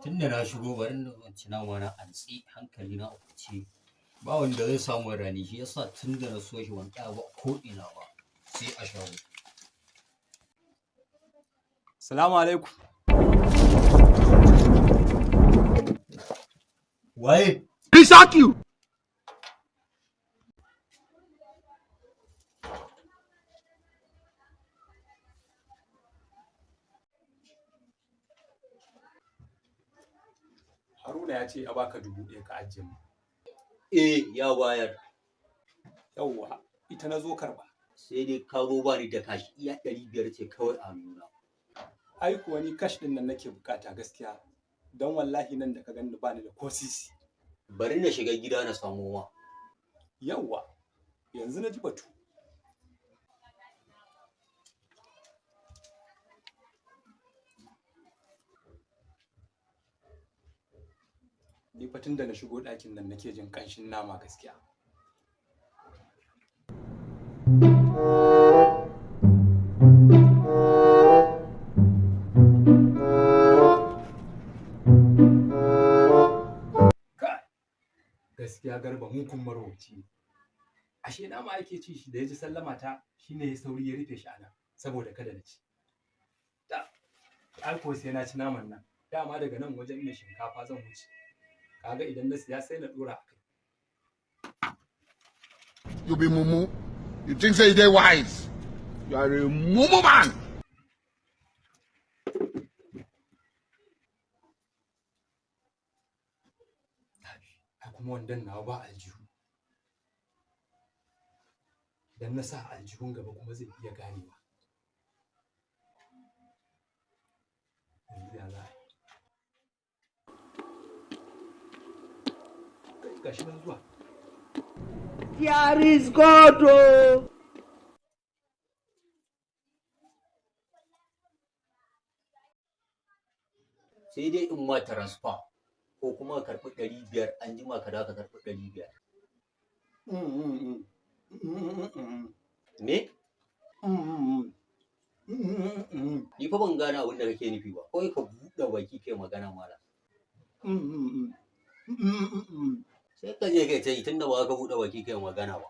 Tunda na shigo bari na ci nama na antsi hankali na a kwance. Ba wanda zai samu rani shi yasa tunda na so shi ban tsaya ba ko ina ba sai a shago. Salamu alaikum. Waye? He shot you. Haruna ya ce ya baka 1000 ka ajiye mu. Ya bayar. Yawwa, ita na zo karba. Sai dai ka zo ba ni da kashi iya 500 ce kawai a nuna. Ai kuwa ni kash din nan nake bukata gaskiya. Dan wallahi nan da ka gani ba ni da ko sisi. Bari na shiga gida na samo ma. Yawwa, yanzu na ji batu. Ni fatin da na shigo ɗakin nan nake jin ƙanshin nama gaskiya. Gaskiya Garba mugun marwaci ne. Ashe nama ake ci shi da ya ji sallama ta shine ya sauri ya rufe shi ana saboda kada na ci. Ai ko sai na ci naman nan. Dama daga nan wajen mai shinkafa zan wuce. Kaga idan na siya sai na dora akai. You be mumu. You think say they wise. You are a mumu man. Ai kuma wandan nawa ba aljihu. Idan na sa aljihun gaba kuma zai iya ganewa. Yanzu ya za a yi. Gashi nan zuwa. Here is God. Oh. Sai dai in ma transfer ko kuma ka karɓi 500 an jima ka da ka karɓi 500. Me? Ni fa ban gane abin da kake nufi ba. Kawai ka buɗe baki kai magana mala. Sai ka je kai ta yi tunda ba ka buɗe baki kai magana ba.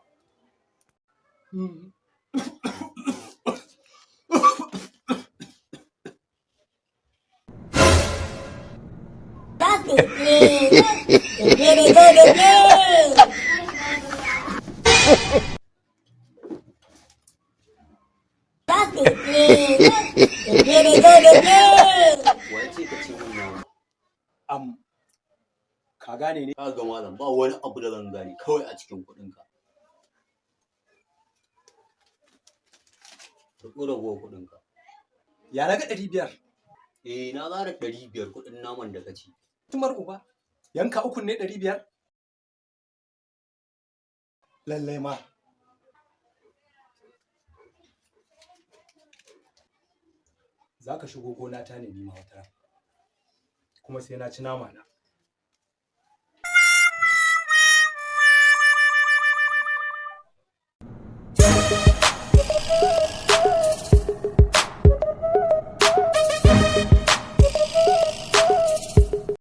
Wace ka ci mun nama? Ka gane ne? Ka ga malam ba wani abu da zan gane kawai a cikin kuɗinka. Ka ɗora gowa kuɗinka. Ya naga 500. Na zara 500 kuɗin naman da ka ci. Tumar uba, yanka ukun ne 500? Lallai ma. Za ka shigo gona ta ne nima wata. Kuma sai na ci nama na.